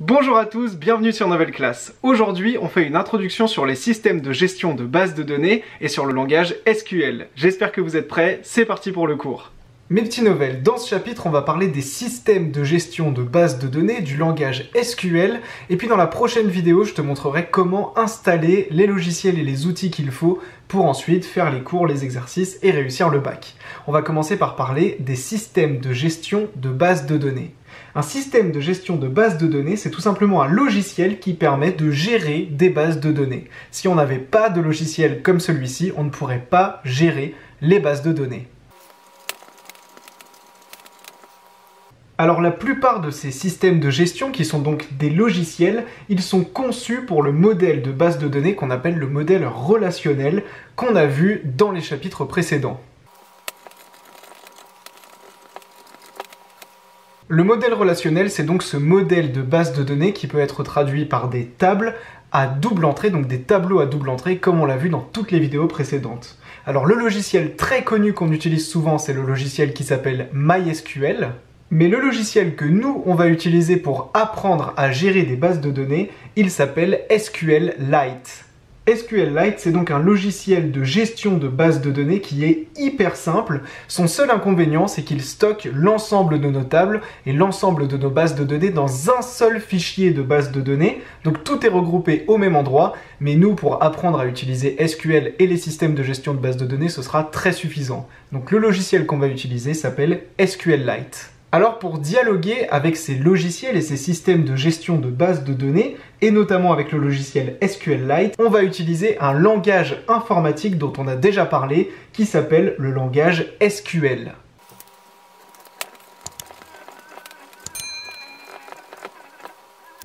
Bonjour à tous, bienvenue sur Nouvelle Classe. Aujourd'hui, on fait une introduction sur les systèmes de gestion de bases de données et sur le langage SQL. J'espère que vous êtes prêts, c'est parti pour le cours. Mes petits novels, dans ce chapitre, on va parler des systèmes de gestion de bases de données, du langage SQL, et puis dans la prochaine vidéo, je te montrerai comment installer les logiciels et les outils qu'il faut pour ensuite faire les cours, les exercices et réussir le bac. On va commencer par parler des systèmes de gestion de bases de données. Un système de gestion de bases de données, c'est tout simplement un logiciel qui permet de gérer des bases de données. Si on n'avait pas de logiciel comme celui-ci, on ne pourrait pas gérer les bases de données. Alors la plupart de ces systèmes de gestion, qui sont donc des logiciels, ils sont conçus pour le modèle de base de données qu'on appelle le modèle relationnel, qu'on a vu dans les chapitres précédents. Le modèle relationnel, c'est donc ce modèle de base de données qui peut être traduit par des tables à double entrée, donc des tableaux à double entrée, comme on l'a vu dans toutes les vidéos précédentes. Alors le logiciel très connu qu'on utilise souvent, c'est le logiciel qui s'appelle MySQL. Mais le logiciel que nous, on va utiliser pour apprendre à gérer des bases de données, il s'appelle SQLite. SQLite, c'est donc un logiciel de gestion de bases de données qui est hyper simple. Son seul inconvénient, c'est qu'il stocke l'ensemble de nos tables et l'ensemble de nos bases de données dans un seul fichier de base de données. Donc tout est regroupé au même endroit, mais nous, pour apprendre à utiliser SQL et les systèmes de gestion de bases de données, ce sera très suffisant. Donc le logiciel qu'on va utiliser s'appelle SQLite. Alors pour dialoguer avec ces logiciels et ces systèmes de gestion de bases de données, et notamment avec le logiciel SQLite, on va utiliser un langage informatique dont on a déjà parlé, qui s'appelle le langage SQL.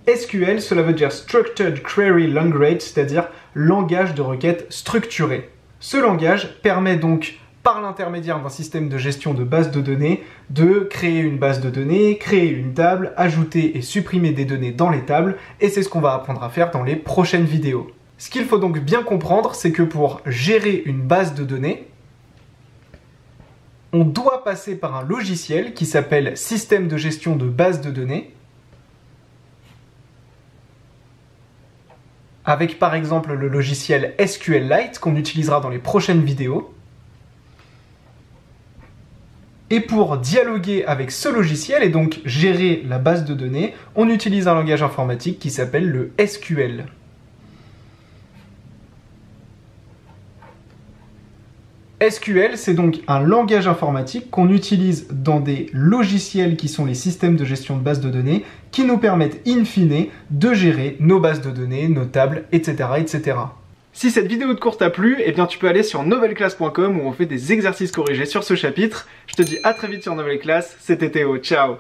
SQL, cela veut dire Structured Query Language, c'est-à-dire langage de requête structuré. Ce langage permet donc, par l'intermédiaire d'un système de gestion de base de données, de créer une base de données, créer une table, ajouter et supprimer des données dans les tables, et c'est ce qu'on va apprendre à faire dans les prochaines vidéos. Ce qu'il faut donc bien comprendre, c'est que pour gérer une base de données, on doit passer par un logiciel qui s'appelle système de gestion de base de données, avec par exemple le logiciel SQLite qu'on utilisera dans les prochaines vidéos. Et pour dialoguer avec ce logiciel et donc gérer la base de données, on utilise un langage informatique qui s'appelle le SQL. SQL, c'est donc un langage informatique qu'on utilise dans des logiciels qui sont les systèmes de gestion de bases de données qui nous permettent in fine de gérer nos bases de données, nos tables, etc. etc. Si cette vidéo de cours t'a plu, eh bien tu peux aller sur novelleclasse.com où on fait des exercices corrigés sur ce chapitre. Je te dis à très vite sur Nouvelle Classe, c'était Théo, ciao!